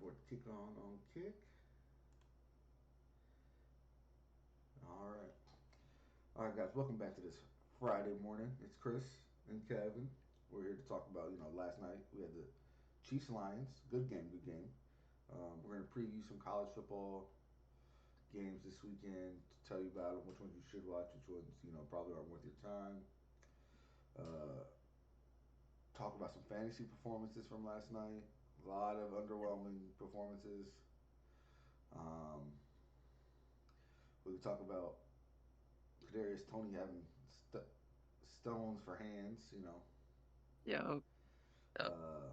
for it to kick on kick. All right. All right, guys. Welcome back to this Friday morning. It's Chris and Kevin. We're here to talk about, last night we had the Chiefs Lions. Good game, good game. We're going to preview some college football games this weekend to tell you about them, which ones you should watch, which ones, probably aren't worth your time. Uh, Talk about some fantasy performances from last night. A lot of underwhelming performances. Um, we could talk about Kadarius Toney having stones for hands. Yeah, Uh,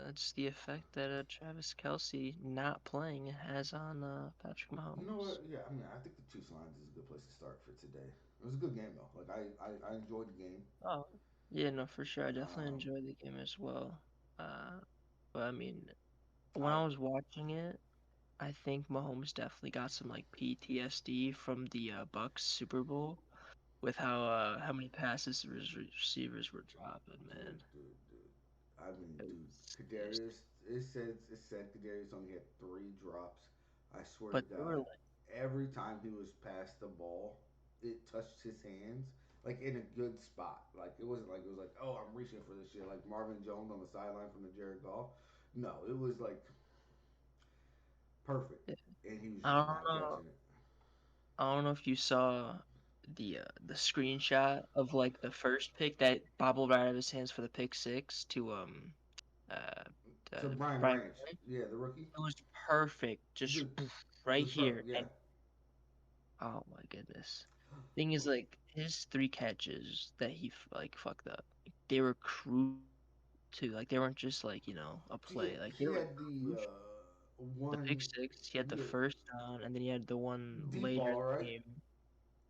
it's the effect that Travis Kelsey not playing has on Patrick you know Mahomes. what? Yeah, I mean, I think the Chiefs Lions is a good place to start for today. It was a good game though. Like I enjoyed the game. Oh, yeah, no, for sure. I definitely Um, enjoyed the game as well. Uh, but I mean, when I I was watching it, I think Mahomes definitely got some like PTSD from the Bucks Super Bowl with how many passes his receivers were dropping, man. dude. I mean, It dude, was disgusting. Kadarius. It said Kadarius only had 3 drops. I swear to But they were God, like, every time he was past the ball, it touched his hands like in a good spot. Like it was like, oh, I'm reaching for this shit, like Marvin Jones on the sideline from the Jared Goff. No, it was like perfect, and he was I just don't not know. catching it. I don't know if you saw the screenshot of like the first pick that bobbled right out of his hands for the pick six to uh, To Brian Brian Branch, Branch. yeah, the rookie, It was perfect, just dude, it right was perfect. here. Yeah, And oh my goodness, thing is like his three catches that like fucked up. Like, they were crucial too. Like they weren't just like a yeah, play. Like they he were had the crucial. The pick one. six, he had the Yeah, first down, and then he had the one deep later in ball, the right? game.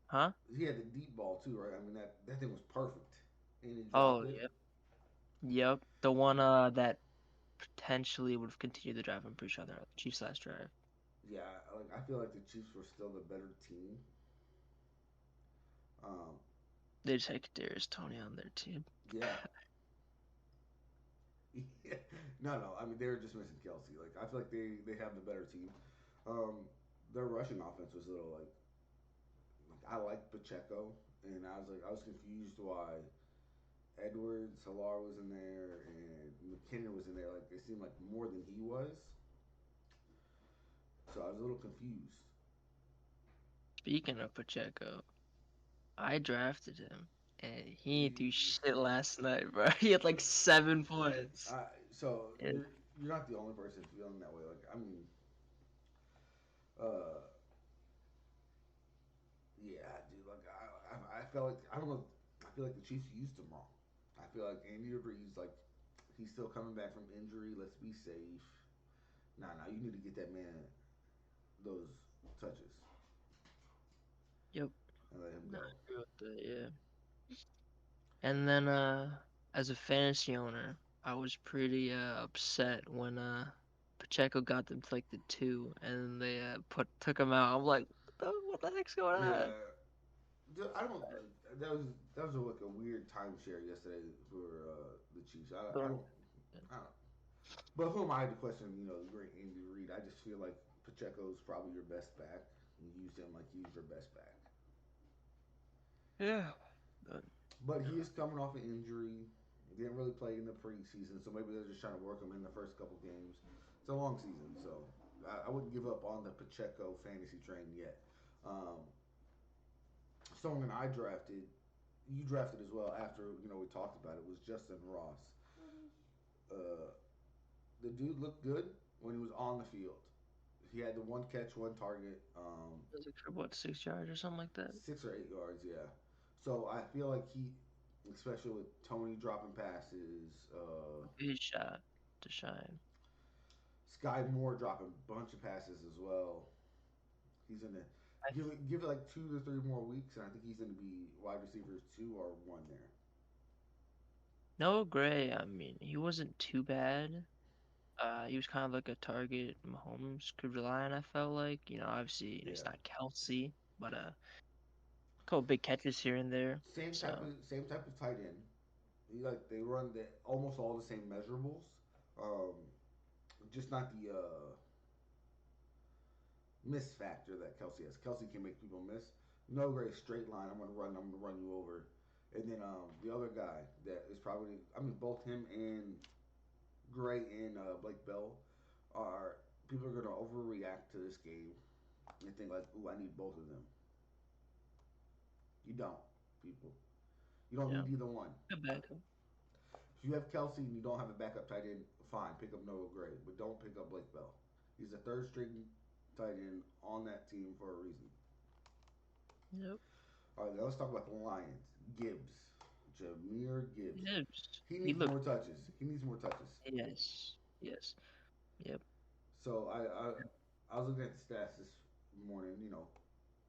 Huh? He had the deep ball too, right? I mean that thing was perfect, and he dropped Oh, it. yep. Yep. The one that potentially would have continued the drive. I'm pretty sure they're the Chiefs' last drive. Yeah, like I feel like the Chiefs were still the better team. Um, They just had Kadarius Toney on their team. yeah, yeah. No. I mean they were just missing Kelsey. Like I feel like they have the better team. Um, their rushing offense was a little like I like Pacheco, and I was confused why Edwards, Halar was in there, and McKinnon was in there. Like it seemed like more than he was. So I was a little confused. Speaking of Pacheco, I drafted him, and he didn't do shit last night, bro. He had like 7 points. So And you're not the only person feeling that way. Like I mean, uh, yeah, dude. Like I felt like I don't know. I feel like the Chiefs used him wrong. I feel like Andy Reid's like he's still coming back from injury. Let's be safe. Nah. You need to get that man those touches yep, and let him no, go. I agree with that. Yeah. And then as a fantasy owner, I was pretty upset when Pacheco got them to like the two, and they put took him out. I'm like, what the heck's going on? Yeah, I don't. That was like a weird timeshare yesterday for the Chiefs. I Don't don't. I don't. But who am I to question? The great Andy Reid. I just feel like Pacheco's probably your best back. You use him like he's your best back. Yeah. But But he is coming off an injury. He didn't really play in the preseason, so maybe they're just trying to work him in the first couple games. It's a long season, so I wouldn't give up on the Pacheco fantasy train yet. Um, Someone I drafted, you drafted as well after we talked about it, was Justin Ross. Uh, the dude looked good when he was on the field. He had the one catch, one target, it was like for what, 6 yards or something like that? 6 or 8 yards, yeah. So I feel like especially with Tony dropping passes, His shot to shine. Sky Moore dropping a bunch of passes as well. He's in the I give it like 2 to 3 more weeks, and I think he's going to be wide receivers 2 or 1 there. No Gray, I mean, he wasn't too bad. He was kind of like a target Mahomes could rely on, I felt like. Obviously, he's Yeah, not Kelsey, but a couple big catches here and there. So, same type of tight end. They run almost all the same measurables. Um, just not the miss factor that Kelsey has. Kelsey can make people miss. No great straight line. I'm gonna run. I'm gonna run you over. And then the other guy that is probably, I mean, both him and Gray and Blake Bell are people are gonna overreact to this game and think like, "Ooh, I need both of them." You don't, people. You don't Yeah, need either one. a backup. If you have Kelsey and you don't have a backup tight end, fine, pick up Noah Gray, but don't pick up Blake Bell. He's the third string tight end on that team for a reason. Yep. All right, now let's talk about the Lions. Gibbs, Jameer Gibbs. Gibbs. He He needs looked. more touches. He needs more touches. Yes. Yes. Yep. So I was looking at the stats this morning.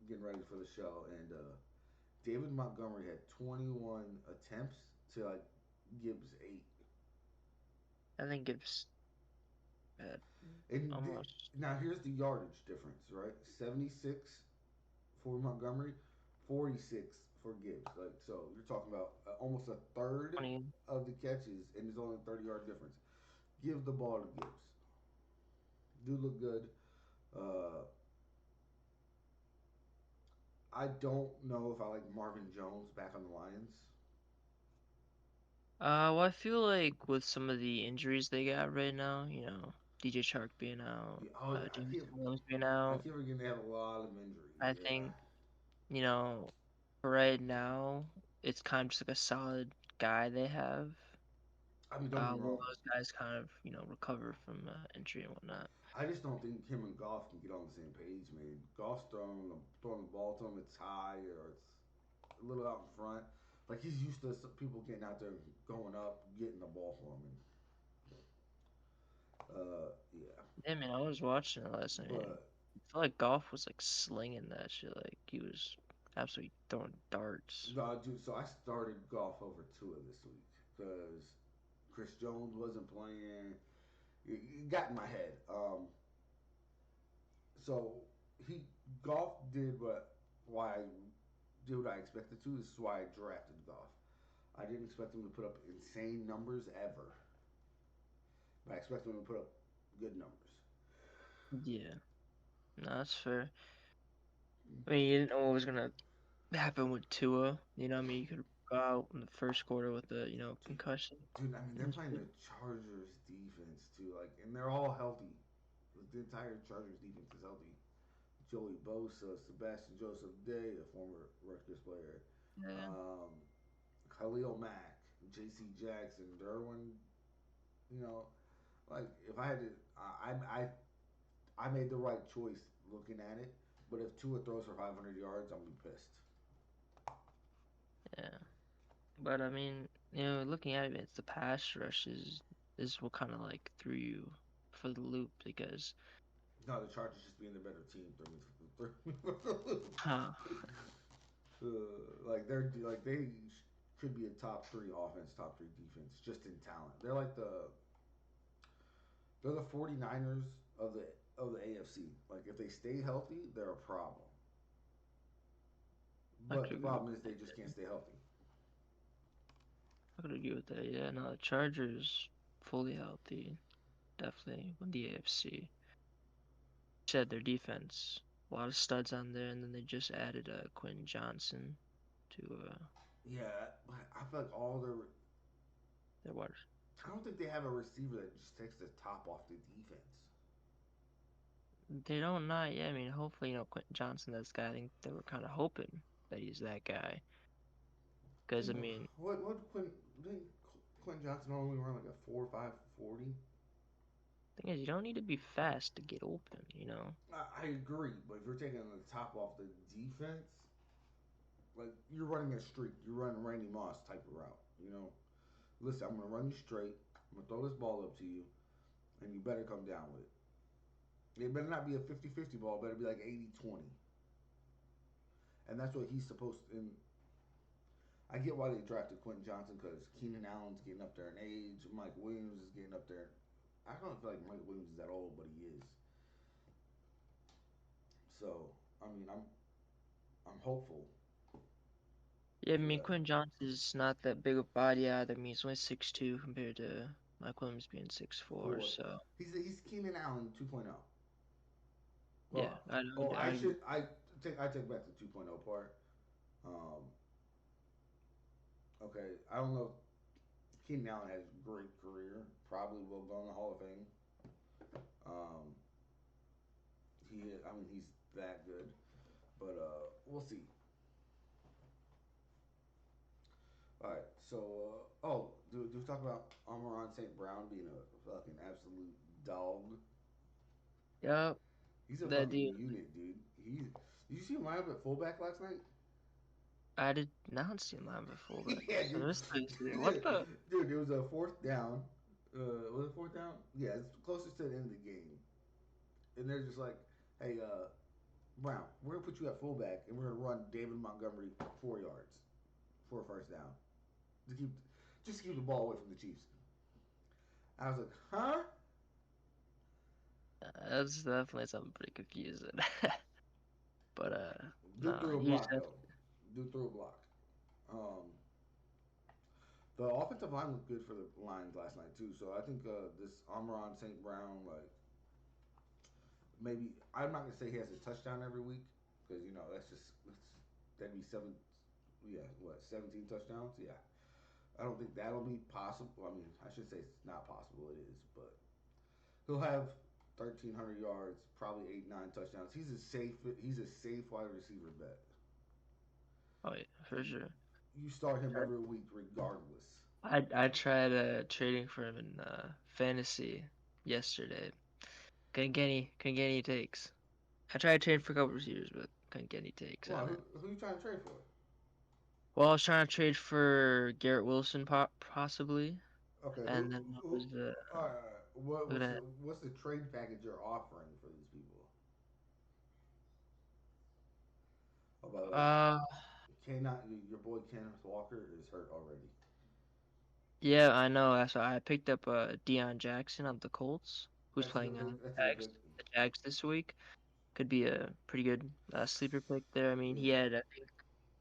Getting ready for the show, and David Montgomery had 21 attempts to like Gibbs 8. I think Gibbs had And almost now here's the yardage difference, right? 76 for Montgomery, 46 for Gibbs. Like so, you're talking about almost a third 20. of the catches, and there's only a 30-yard difference. Give the ball to Gibbs. Do look good. Uh, I don't know if I like Marvin Jones back on the Lions. Well, I feel like with some of the injuries they got right now, DJ Chark being out, Yeah, oh, James Williams being out, I keep forgetting they have a lot of injuries. I Yeah, think, you know, for right now, it's kind of just like a solid guy they have. I mean, don't get me While wrong. those guys kind of, recover from injury and whatnot. I just don't think him and Goff can get on the same page, man. Goff's throwing the ball to him. It's high or it's a little out in front. Like he's used to some people getting out there, going up, getting the ball for him. And yeah, Yeah, man, I was watching it last night. And but I feel like Golf was like slinging that shit. Like he was absolutely throwing darts. no, dude. So I started Goff over Tua this week because Chris Jones wasn't playing. It got in my head. So he Goff did what why I did what I expected to. This is why I drafted Goff. I didn't expect him to put up insane numbers ever, but I expect him to put up good numbers. Yeah, no, that's fair. I mean, you didn't know what was gonna happen with Tua. I mean, you could go out in the first quarter with a, Dude, concussion. dude, I mean they're playing the Chargers defense too, like, and they're all healthy. The entire Chargers defense is healthy. Joey Bosa, Sebastian Joseph Day, a former Rutgers player, Yeah, um, Khalil Mack, J.C. Jackson, Derwin. You know, like if I had to, I made the right choice looking at it. But if Tua throws for 500 yards, I'm gonna be pissed. yeah. But I mean, looking at it, it's the pass rush is what kind of like threw you for the loop because, No, the Chargers just being the better team threw me for the loop. huh? Like they could be a top three offense, top three defense, just in talent. They're the 49ers of the AFC. Like if they stay healthy, they're a problem. I But could the agree with problem is they just that. can't stay healthy. I could agree with that. Yeah, no, the Chargers fully healthy, definitely with the AFC. Said their defense, a lot of studs on there, and then they just added Quentin Johnson to Yeah, but I feel like all their. their wide. I don't think they have a receiver that just takes the top off the defense. They don't not yet. I mean, hopefully, Quentin Johnson, that's the guy. I think they were kind of hoping that he's that guy. Because I Think of mean, what Quentin Johnson only run like a 4.5 40. thing is, you don't need to be fast to get open. I agree, but if you're taking the top off the defense, like you're running a streak, you're running Randy Moss type of route. Listen, I'm gonna run you straight. I'm gonna throw this ball up to you, and you better come down with it. It better not be a 50-50 ball. It better be like 80-20. And that's what he's supposed to. And I get why they drafted Quentin Johnson because Keenan Allen's getting up there in age. Mike Williams is getting up there. I don't feel like Mike Williams is that old, but he is. So I mean, I'm hopeful yeah, I for mean, them. Quentin Johnson's not that big of a body either. I mean, he's only 6'2" compared to Mike Williams being 6'4", Four. so He's Keenan Allen 2.0. yeah, Well, oh, I agree. I take back the 2.0 part. Um, okay, I don't know. Keenan Allen has a great career. Probably will go in the Hall of Fame. Um, I mean, he's that good. But we'll see. All right. So, do we talk about Amon St. Brown being a fucking absolute dog? Yep, He's a that fucking dude. unit, dude. Did you see him line up at fullback last night? I did not see him live at fullback. Yeah, So dude. this is what dude, the. dude, it was a fourth down. Was it fourth down? Yeah, it's closest to the end of the game. And they're just like, hey, Brown, we're gonna put you at fullback, and we're gonna run David Montgomery 4 yards for a first down to keep just to keep the ball away from the Chiefs. I was like, huh? That's definitely something pretty confusing. But Dude no, threw a he's block though. Dude threw a block. Um, the offensive line looked good for the Lions last night too. So I think this Amon St. Brown, like maybe I'm not gonna say he has a touchdown every week because that'd be seven. Yeah, what 17 touchdowns? Yeah, I don't think that'll be possible. I mean, I should say it's not possible. It is, but he'll have 1,300 yards, probably 8 9 touchdowns. He's a safe wide receiver bet. oh yeah, for sure. You start him every week regardless. I tried trading for him in fantasy yesterday. Couldn't get any takes. I tried trading for a couple receivers, but couldn't get any takes Well, on it. who you trying to trade for? Well, I was trying to trade for Garrett Wilson possibly, Okay, and then I was all right, all right. looking at What's the trade package you're offering for these people? Oh, by the way, uh your boy Kenneth Walker is hurt already. yeah, I know. That's why I picked up Deion Jackson of the Colts, who's That's a playing good on pick. That's a good pick. The Jags this week. Could be a pretty good sleeper pick there. I mean, Yeah,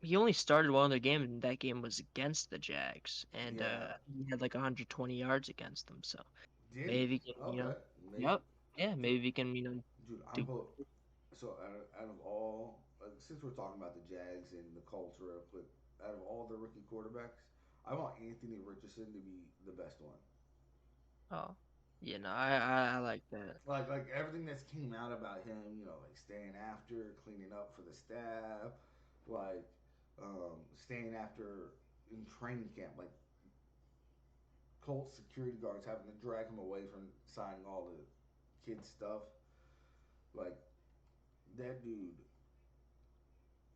he only started one other game, and that game was against the Jags, and yeah. he had like 120 yards against them. So Did he? maybe he can, Okay, maybe. yep, yeah, Dude, maybe he can, dude, I'm do. hooked. So out of all, since we're talking about the Jags and the Colts real quick, out of all the rookie quarterbacks, I want Anthony Richardson to be the best one. Oh, yeah, no, I like that. Like everything that's came out about him, like staying after, cleaning up for the staff, like staying after in training camp, like Colts security guards having to drag him away from signing all the kids stuff. Like that dude.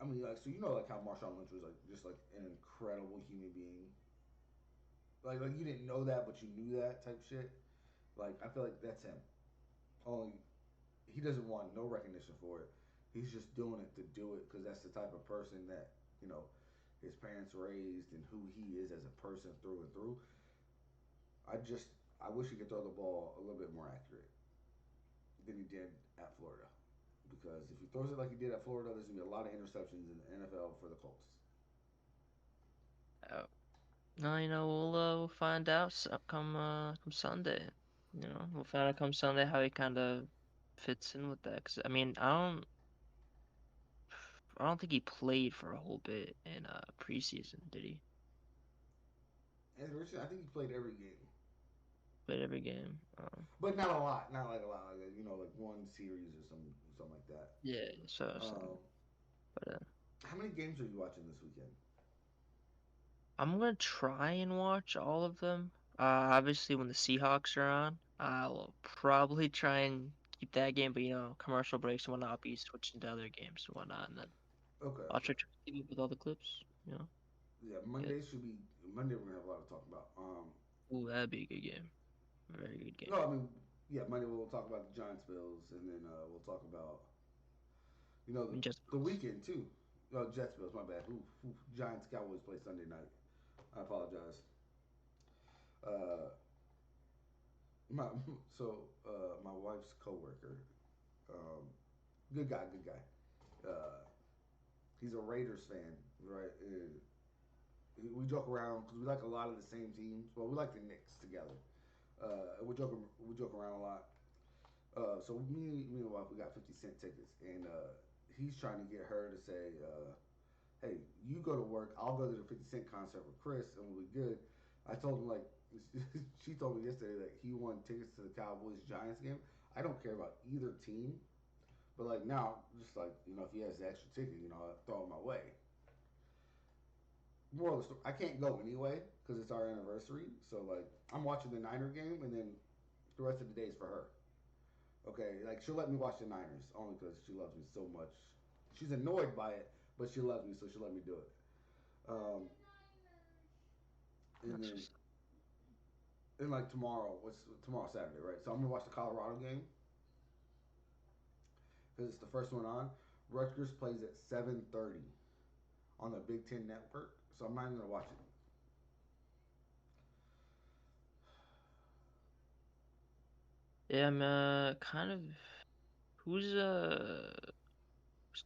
I mean, like like how Marshawn Lynch was like just like an incredible human being. Like you didn't know that, but you knew that type shit. Like I feel like that's him. Only he doesn't want no recognition for it. He's just doing it to do it because that's the type of person that you know his parents raised and who he is as a person through and through. I just I wish he could throw the ball a little bit more accurate than he did at Florida. Because if he throws it like he did at Florida, there's gonna be a lot of interceptions in the NFL for the Colts. Oh, no, we'll find out come Sunday. We'll find out come Sunday how he kind of fits in with that. 'Cause I mean, I don't think he played for a whole bit in preseason, did he? And Richard, I think he played every game, Played every game. but not a lot. Not like a lot. Like like one series or something like that. Yeah, so I was thinking, Um, but how many games are you watching this weekend? I'm gonna try and watch all of them. Obviously when the Seahawks are on, I'll probably try and keep that game, but commercial breaks and whatnot, I'll be switching to other games and whatnot, and then Okay, I'll okay. try to keep up with all the clips. Yeah, Good. Monday should be Monday. We're gonna have a lot to talk about. Ooh, that'd be a good game. Very good game. No, I mean, yeah, Monday we'll talk about the Giants Bills, and then we'll talk about And just the weekend too. Oh, Jets Bills. My bad. Giants Cowboys play Sunday night. I apologize. Uh, my my wife's coworker, um, good guy. He's a Raiders fan, right? We joke around because we like a lot of the same teams. Well, we like the Knicks together. We joke around a lot. So me and my wife, we got 50 Cent tickets, and he's trying to get her to say, "Hey, you go to work. I'll go to the 50 Cent concert with Chris, and we'll be good." I told him like, she told me yesterday that he won tickets to the Cowboys Giants game. I don't care about either team, but like now, just like if he has the extra ticket, I throw him my way. Moral of the story, I can't go anyway because it's our anniversary. So like, I'm watching the Niner game, and then the rest of the day is for her. Okay, like she'll let me watch the Niners only because she loves me so much. She's annoyed by it, but she loves me, so she'll let me do it. Um, and That's then just and like tomorrow, what's tomorrow Saturday, right? So I'm gonna watch the Colorado game because it's the first one on. Rutgers plays at 7:30 on the Big Ten Network, so I'm not even gonna watch it. yeah. I'm kind of who's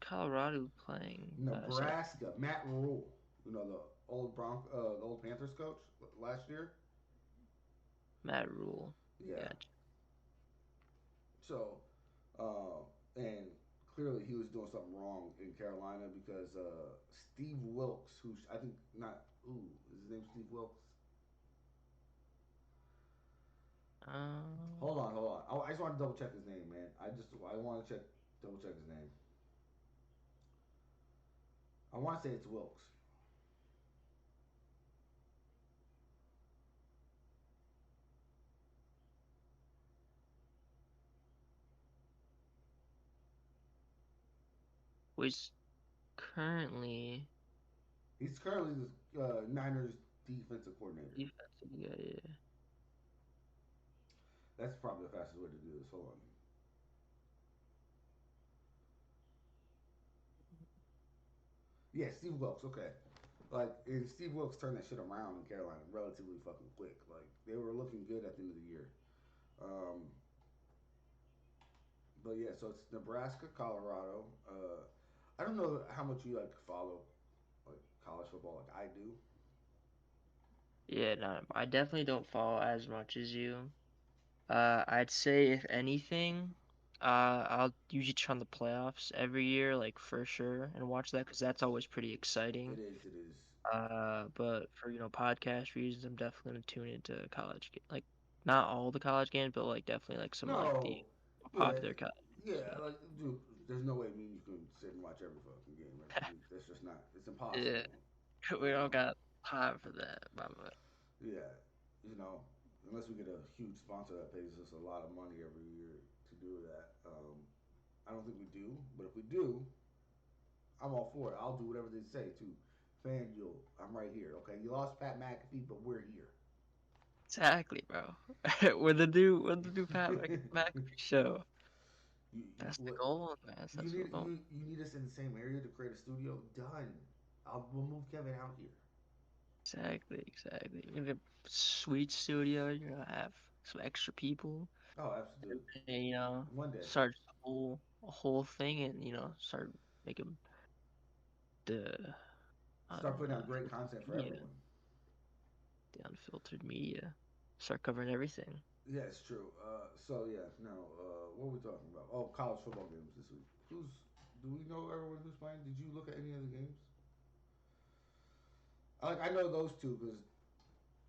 Colorado playing? Is that Nebraska, Matt Rule, the the old Panthers coach last year. Matt Rule? Yeah. Gotcha. So, uh, and clearly he was doing something wrong in Carolina because Steve Wilkes, who I think not, is his name Steve Wilkes? Um, Hold on. I just want to double check his name, man. I want to double check his name. I want to say it's Wilkes. was currently He's currently the Niners defensive coordinator. defensive guy. Yeah. That's probably the fastest way to do this. Hold on. Yeah, Steve Wilkes. Okay. Like, and Steve Wilkes turned that shit around in Carolina relatively fucking quick. Like, they were looking good at the end of the year. Um, but yeah, so it's Nebraska, Colorado. I don't know how much you like follow like college football like I do. Yeah, no, I definitely don't follow as much as you. I'd say if anything, I'll usually turn the playoffs every year, like for sure, and watch that because that's always pretty It exciting. is. It is. But for podcast reasons, I'm definitely gonna tune into like not all the college games, but like definitely like some like the No. Yeah. popular college Yeah. games. Like, dude, there's no way me and you can sit and watch every fucking game every week. That's just not. It's Yeah, impossible. we don't Um, got time for that, mama. yeah. You know, unless we get a huge sponsor that pays us a lot of money every year to do that. I don't think we do. But if we do, I'm all for it. I'll do whatever they say too. FanDuel, I'm right here. Okay, you lost Pat McAfee, but we're here. Exactly, bro. With the new Pat McAfee show. That's the What goal, man. That's the goal. you need us in the same area to create a studio. Done. We'll move Kevin out here. Exactly, exactly. You're gonna get a sweet studio. You're gonna have some extra people, Oh, absolutely. and One day, start a whole thing, and start making the start putting out great unfiltered content for media, everyone. the unfiltered media. Start covering everything. Yeah, it's true. So yeah, no. What are we talking about? Oh, college football games this week. Who's? Do we know everyone who's playing? Did you look at any of the games? I know those two because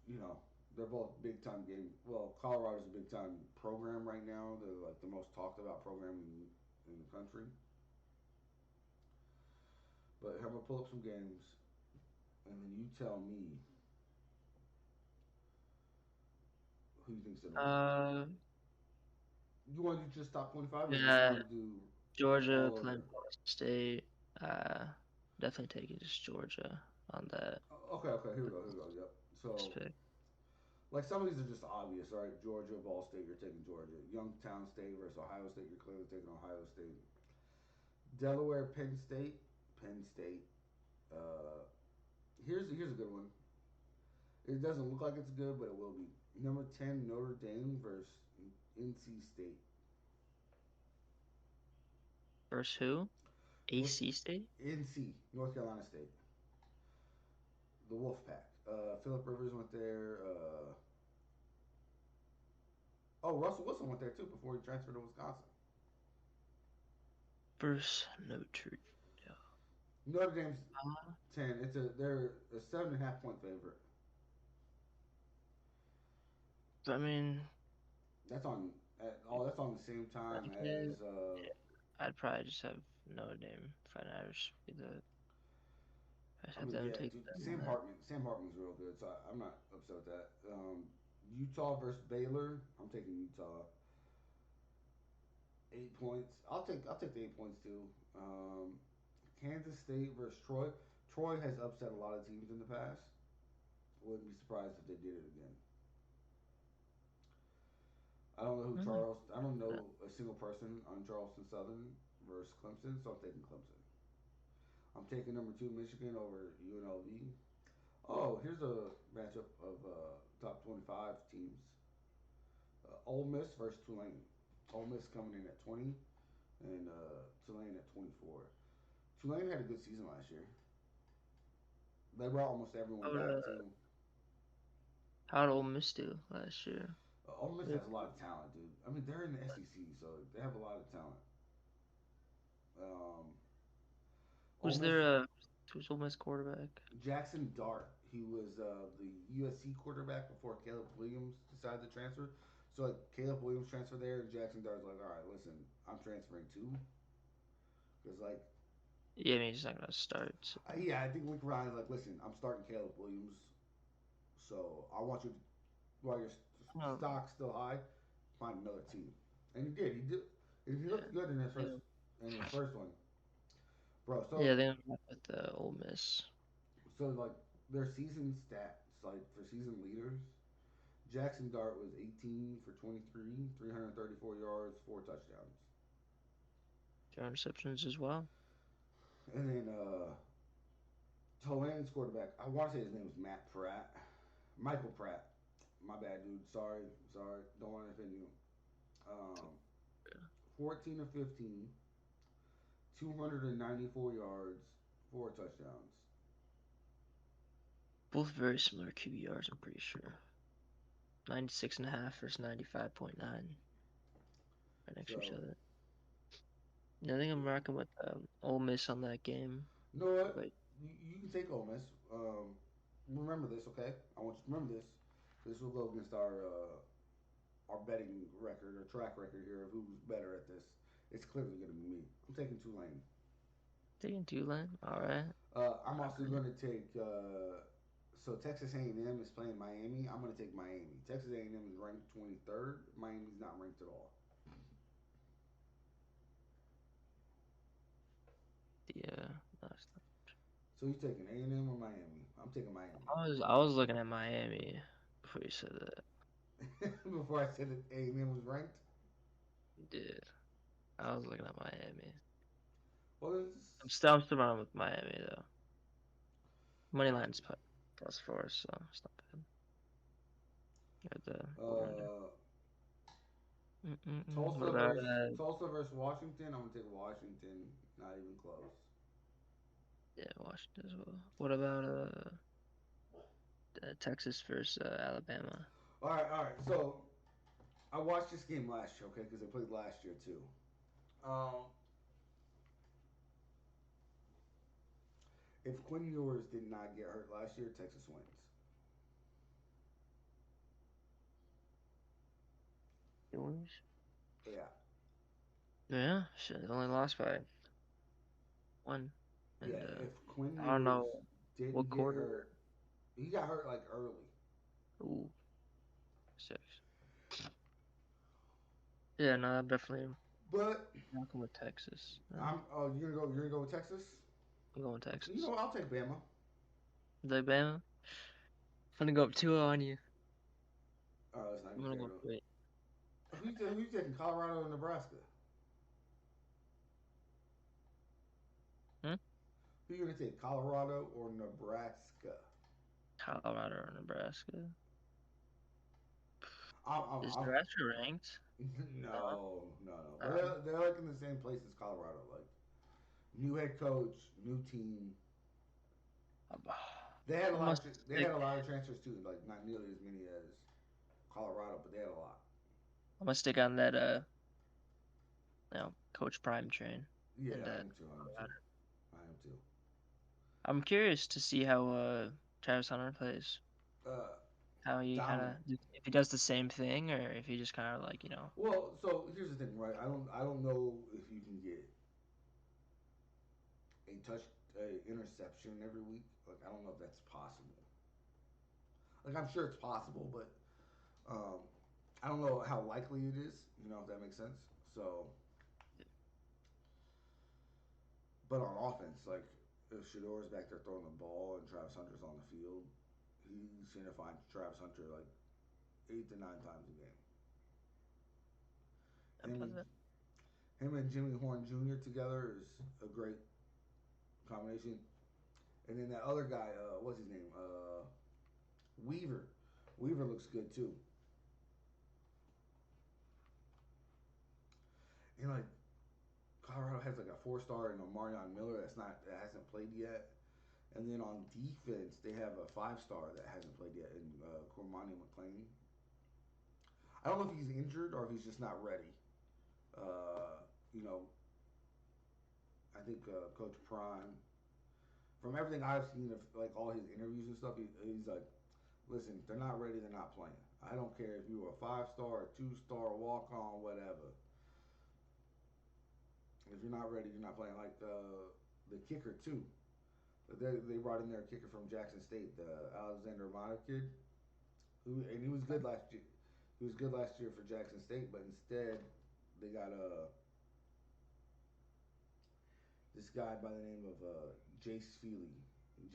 you know they're both big time game. Well, Colorado's a big time program right now. They're like the most talked about program in the country. But I'm gonna pull up some games, and then you tell me who you think's gonna win. Uh, You want to do just top 25, or do you yeah, want to do Georgia all playing over? Florida State. Uh, Definitely taking just Georgia on that Okay, okay. Here we go. Here we go. Yep. first So pick. like some of these are just obvious, right? Georgia, Ball State, you're taking Georgia. Youngstown State versus Ohio State, you're clearly taking Ohio State. Delaware, Penn State, Penn State. Uh, here's a good one. It doesn't look like it's good, but it will be. Number 10 Notre Dame versus NC State. Versus who? North AC State? NC North Carolina State. The Wolfpack. Philip Rivers went there. Oh, Russell Wilson went there too before he transferred to Wisconsin. Versus Notre Dame. Notre Dame's Uh, 10. They're a 7.5 point favorite. I mean, That's on that's on the same time yeah, as I'd probably just have Notre Dame Fighting Irish be the. I'd I have mean, them yeah, take dude, them on that. Sam Hartman's real good, so I'm not upset with that. Utah versus Baylor. I'm taking Utah. 8 points. I'll take the 8 points too. Kansas State versus Troy. Troy has upset a lot of teams in the past. Wouldn't be surprised if they did it again. Mm, I don't know a single person on Charleston Southern versus Clemson, so I'm taking Clemson. I'm taking number two Michigan over UNLV. Oh, here's a matchup of top 25 teams. Ole Miss versus Tulane. Ole Miss coming in at 20 and Tulane at 24. Tulane had a good season last year. They brought almost everyone How would back too. how'd Ole Miss do last year? Ole Miss has a lot of talent, dude. I mean, they're in the SEC, so they have a lot of talent. Um, Ole Who's Miss, their who's Ole Miss quarterback? Jackson Dart. He was the USC quarterback before Caleb Williams decided to transfer. So like Caleb Williams transferred there, and Jackson Dart's like, all right, listen, I'm transferring too, because like, Yeah, I mean he's not gonna start. So. yeah, I think Lincoln Ryan's like, listen, I'm starting Caleb Williams, so I want you to, while your Oh, stock's still high, find another team, and he did. He did. He yeah, looked good in his yeah, first one, bro. yeah. They went with the Ole Miss. So like their season stats, like for season leaders, Jackson Dart was 18 for 23, 334 yards, 4 touchdowns. Their interceptions as well. And then Tulane's quarterback, I want to say his name was Matt Pratt. Michael Pratt. My bad, dude. Sorry. Don't want to offend you. Um, 14 of 15, 294 yards, 4 touchdowns. Both very similar QBRs, I'm pretty sure. 96.5 versus 95.9 right next to each So, other. Yeah, I think I'm rocking with Ole Miss on that game. you know what? But You can take Ole Miss. Remember this, okay? I want you to remember this. This will go against our betting record or track record here of who's better at this. It's clearly going to be me. I'm taking Tulane. taking Tulane. All right. I'm also Rocking it. going to take. So Texas A&M is playing Miami. I'm going to take Miami. Texas A&M is ranked 23rd. Miami's not ranked at all. Yeah. That's So you taking A&M or Miami? I'm taking Miami. I was looking at Miami before you said that. Before I said that A&M was ranked. Dude, I was looking at Miami. Well, I'm still running with Miami though. Money line's put +4, so it's not bad. Got the over under. uh, What about Tulsa versus Washington. I'm gonna take Washington. Not even close. yeah, Washington as well. What about Texas versus Alabama? All right. So I watched this game last year, okay, because they played last year too. Um, if Quinn Ewers did not get hurt last year, Texas wins. Yours? Yeah, Yeah, shit, they only lost by one. yeah. And If Quinn I don't Ewers know didn't what get quarter. hurt, he got hurt like early. Ooh, six. Yeah, no, I'm definitely But rocking with Texas. I'm. Oh, You're gonna go with Texas. I'm going You know Texas. what? I'll take Bama. The Bama. I'm gonna go up 2-0 on you. Oh, that's not I'm even gonna fair go to. wait. Who you taking? Colorado or Nebraska? Hmm? Who you gonna take? Colorado or Nebraska? Colorado or Nebraska? Is I'm Nebraska ranked? No. no. Um, They're like in the same place as Colorado. Like new head coach, new team. I'm- They had a I lot must of they stick. had a lot of transfers too. Like not nearly as many as Colorado, but they had a lot. I'm gonna stick on that Coach Prime train. Yeah, And I am too. I am too. I am too. I'm curious to see how Travis Hunter plays. Uh, How he kind Dominant. of if he does the same thing or if he just kind of like Well, so here's the thing, right? I don't know if you can get a touch, a interception every week. Like I don't know if that's possible. Like I'm sure it's possible, but um, I don't know how likely it is. You know if that makes sense. So, but on offense, like if Shador's back there throwing the ball and Travis Hunter's on the field, he's gonna find Travis Hunter like 8 to 9 times a game. and Him plus and him and Jimmy Horn Jr. together is a great combination. And then that other guy, what's his name? Weaver. Weaver looks good too. And like Colorado has like a 4 star in Omarion Miller that hasn't played yet. And then on defense, they have a 5 star that hasn't played yet in Cormani McLean. I don't know if he's injured or if he's just not ready. Uh, you know, I think Coach Prime, from everything I've seen of like all his interviews and stuff, he's like, listen, if they're not ready, they're not playing. I don't care if you were a 5 star, a 2 star, walk on, whatever. If you're not ready, you're not playing. Like the kicker too. They brought in their kicker from Jackson State, the Alexander Amato kid, and he was good last year. He was good last year for Jackson State, but instead they got this guy by the name of Jace Feely.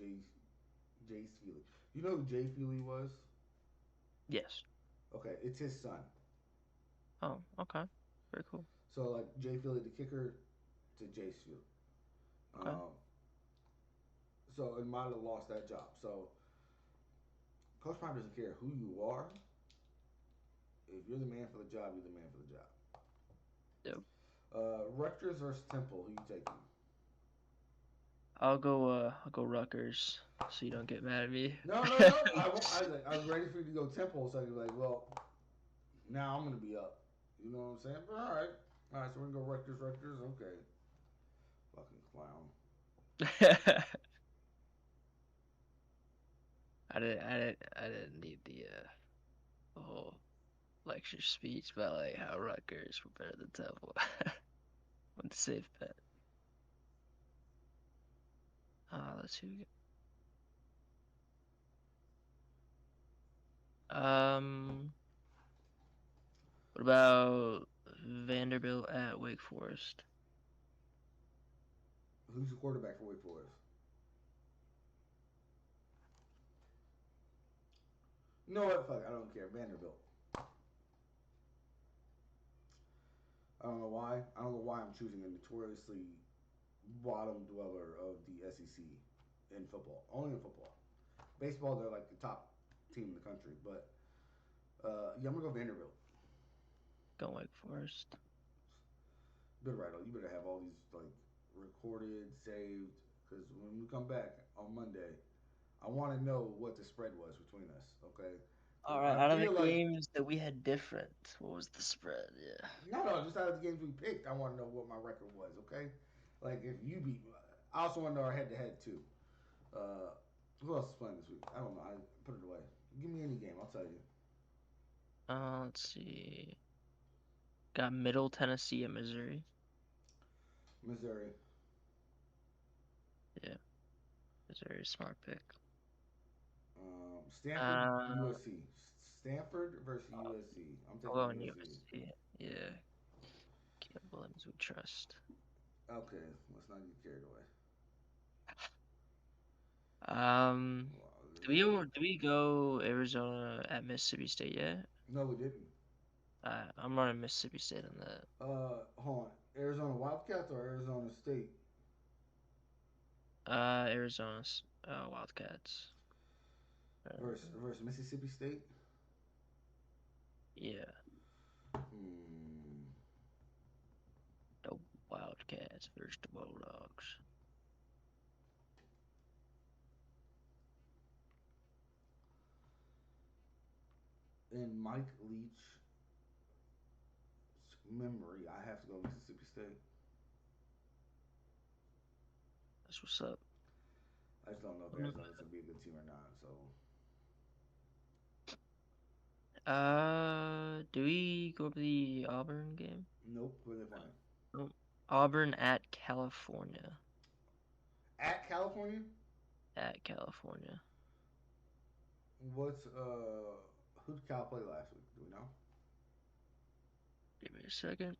Jace Jace Feely. You know who Jay Feely was? yes. Okay, it's his son. Oh, okay. Very cool. So like Jay Feely, the kicker, to Jace Feely. Okay. Um, so Amato lost that job. So Coach Prime doesn't care who you are. If you're the man for the job, you're the man for the job. Yep. Rutgers versus Temple. Who you taking? I'll go Rutgers so you don't get mad at me. No, no, no. I'm ready for you to go Temple, so you're like, well, now I'm gonna be up. You know what I'm saying? But all right. So we're gonna go Rutgers, Rutgers. Okay, fucking clown. I didn't need the whole lecture speech about like how Rutgers were better than Temple. Went the safe bet. Let's see. What about Vanderbilt at Wake Forest? Who's the quarterback for Wake Forest? You know what? Fuck, I don't care. Vanderbilt. I don't know why. I don't know why I'm choosing a notoriously bottom dweller of the SEC in football. Only in football. Baseball, they're like the top team in the country. But yeah, I'm gonna go Vanderbilt. Go Wake Forest. Good right. You better have all these like recorded, saved, because when we come back on Monday, I want to know what the spread was between us. Okay, All because right, I out of the feel like games that we had different, what was the spread? Yeah. no, just out of the games we picked, I want to know what my record was. Okay, like if you beat, I also want to know our head to head too. Uh, who else is playing this week? I don't know. I put it away. Give me any game, I'll tell you. Let's see. Got Middle Tennessee and Missouri. Missouri, Yeah, Missouri, smart pick. Stanford, Uh, USC. Stanford versus USC. I'm I'll taking go in USC. USC. Yeah, Caleb Williams we trust. Okay, let's not get carried away. Um, Well, do we go Arizona at Mississippi State yet? no, we didn't. I'm running Mississippi State on that. Hold on. Arizona Wildcats or Arizona State Arizona's Wildcats. versus Mississippi State? Yeah, Hmm. the Wildcats versus the Bulldogs. And Mike Leach. memory, I have to go Mississippi State. That's what's up. I just don't know if Mm. Arizona's gonna be a good team or not. So Do we go over the Auburn game? nope. Who are they playing? Nope. Auburn at California. At California. At California. What's who did Cal play last week? Do we know? Give me a second.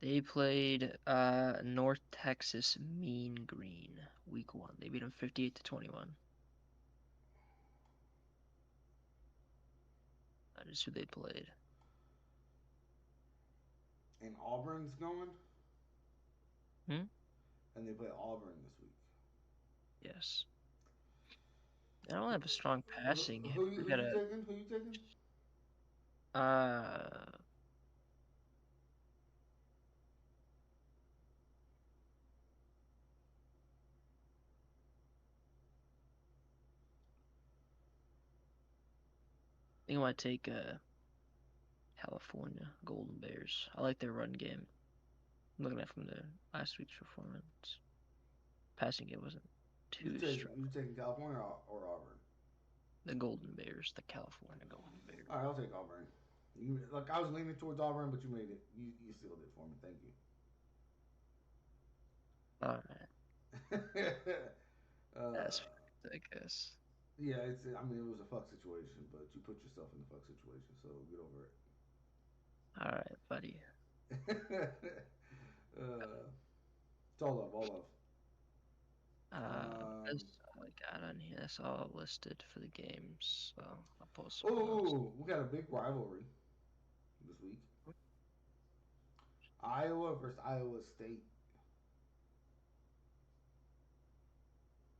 They played North Texas Mean Green week 1. They beat them 58-21. That is who they played. And Auburn's going, Hmm? and they play Auburn this week. Yes. They don't have a strong passing game. We Who you gotta taking? Who you taking? uh I think I might take California Golden Bears. I like their run game. I'm looking at from the last week's performance. Passing game wasn't too strong. You taking California or Auburn? The Golden Bears, the California Golden Bears. All right, I'll take Auburn. You, like I was leaning towards Auburn, but you made it. You sealed it for me. Thank All right, you. that's uh, I guess. yeah, it's. I mean, it was a fuck situation, but you put yourself in the fuck situation, so get over All right, buddy. it. It's all love, all love. That's all I got on here. That's all listed for the games. So I'll post something else. Oh, we got a big rivalry this week. Iowa versus Iowa State.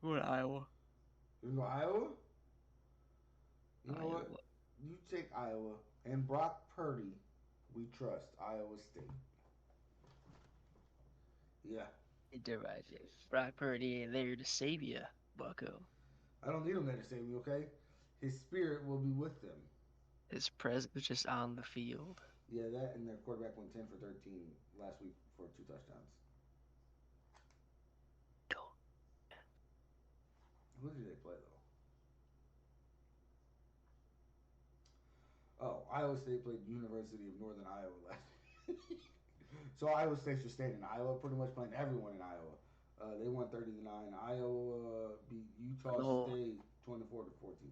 Who in Iowa? You know Iowa? You know what? Iowa. You take Iowa and Brock Purdy. We trust Iowa State. Yeah, You're right. Brock Purdy ain't there to save you, Bucko. I don't need him there to save me. Okay, his spirit will be with them. His presence was just on the field. Yeah, that and their quarterback went 10 for 13 last week for 2 touchdowns. Who did they play though? Oh, Iowa State played University of Northern Iowa last week. So Iowa State should stay in Iowa, pretty much playing everyone in Iowa. They won 30-9. Iowa beat Put Utah the whole, State 24 to 14.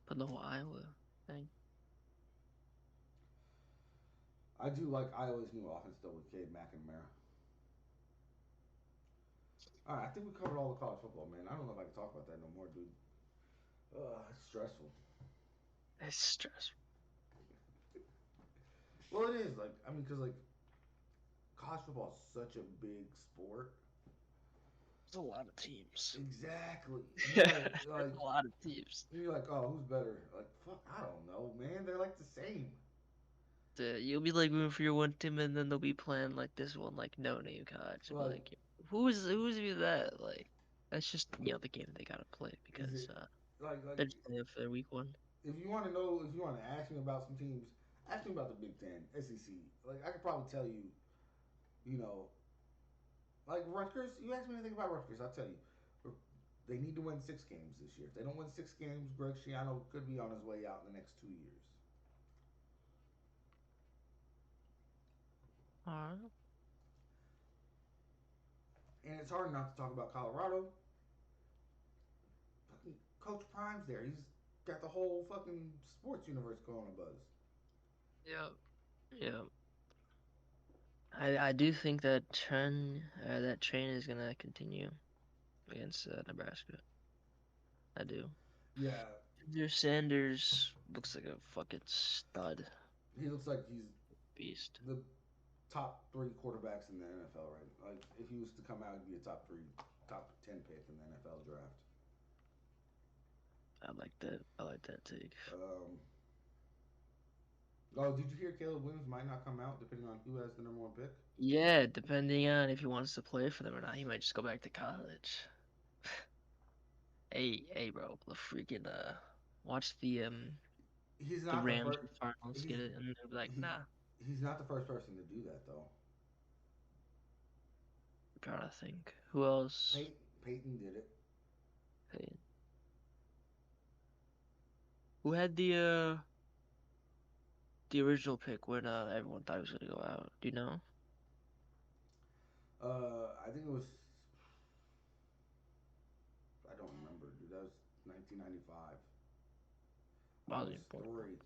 put the whole Iowa thing. I do like Iowa's new offense though with Cade McNamara. All right, I think we covered all the college football, man. I don't know if I can talk about that no more, dude. It's stressful. It's stressful. Well, it is like I mean, because like college football is such a big sport. There's a lot of teams. Exactly. You know, There's like a lot of teams. you're like, oh, who's better? Like, fuck, I don't know, man. They're like the same. You'll be like rooting for your one team, and then they'll be playing like this one, like no name college. You'll be Like, like, who's even that? Like, that's just the game they gotta play is because it like they're just playing for their week 1. if you want to know, if you want to ask me about some teams, ask me about the Big Ten, SEC. Like, I could probably tell you, you know, like Rutgers. You ask me anything about Rutgers, I'll tell you. They need to win 6 games this year. If they don't win 6 games, Greg Schiano could be on his way out in the next 2 years. Alright. And it's hard not to talk about Colorado. Fucking Coach Prime's there. He's got the whole fucking sports universe going a buzz. Yep. Yep. I do think that train is gonna continue against Nebraska. I do. Yeah, Your Sanders looks like a fucking stud he looks like he's beast. the top 3 quarterbacks in the NFL right now. Like if he was to come out, he'd be a top 10 pick in the NFL draft. I like that. I like that take. Um, Oh, did you hear Caleb Williams might not come out depending on who has the number one pick? Yeah, depending on if he wants to play for them or not, he might just go back to college. Hey, bro, the freaking watch He's the not the Rams first. and Cardinals He's get it, and they'll be like, he nah. he's not the first person to do that though. I'm trying to think. Who else? Peyton did it. Hey, who had the original pick when everyone thought he was gonna go out? Do you know? I think it was. I don't remember, dude. That was 1995. I Wasn't was important.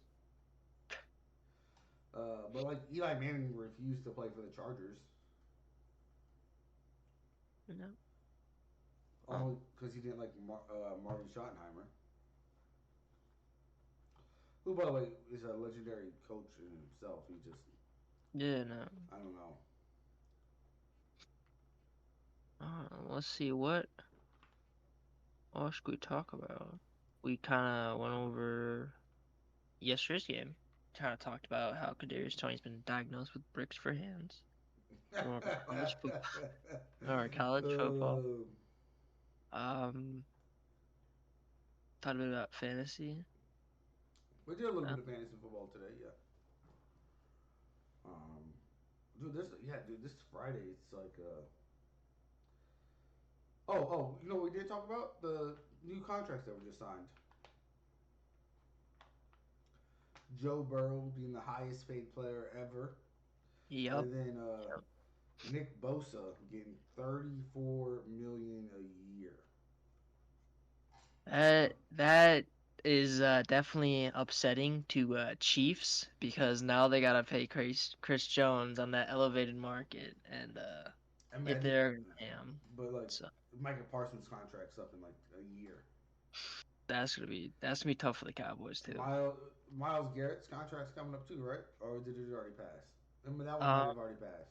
3. But like Eli Manning refused to play for the Chargers You know? Oh, only because he didn't like Marty Schottenheimer, who by the way is a legendary coach in himself. He just yeah, no. I don't know. Let's see what should we talk about? We kind of went over yesterday's game. Kind of talked about how Kadarius Toney's been diagnosed with bricks for hands. We went over college football. All right, college football. uh, Um, Talked a bit about fantasy. we did a little Uh, bit of fantasy football today, yeah. Um, dude, this Friday. It's like you know what we did talk about the new contracts that were just signed. Joe Burrow being the highest paid player ever, yep. and then Nick Bosa getting 34 million a year. That is definitely upsetting to Chiefs because now they gotta pay Chris Jones on that elevated market, and if Imagine, they're damn, but like so Micah Parsons' contract's up in like a year. that's gonna be tough for the Cowboys too. Miles Garrett's contract's coming up too, right? Or did it already pass? I mean, that one might Uh, have already passed,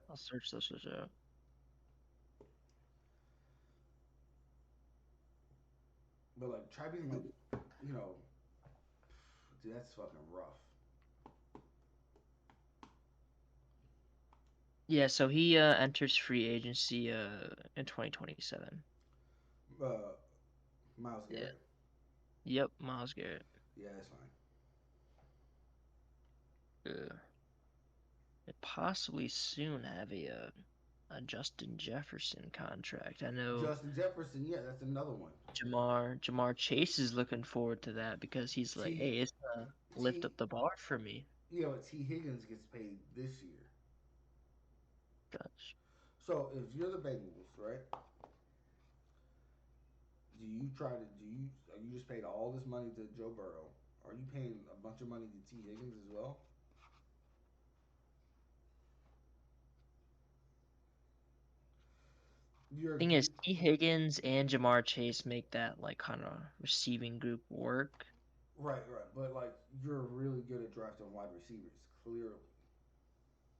I'll search this out. but like try being like, you know, dude, that's fucking rough. Yeah, so he enters free agency in 2027. Uh, Miles Yeah. Garrett, Yep, Miles Garrett. yeah, that's fine. Uh, They possibly soon have a Justin Jefferson contract. I know Justin Jefferson, yeah, that's another one. Jamar Chase is looking forward to that because he's like, T hey, it's gonna lift T up the bar for me. T Higgins gets paid this year. Gosh. So if you're the Bengals, right? Do you are you just paid all this money to Joe Burrow? Are you paying a bunch of money to T Higgins as well? You're Thing you is, T. Higgins and Jamar Chase make that like kind of receiving group work. right, but like you're really good at drafting wide receivers. Clearly,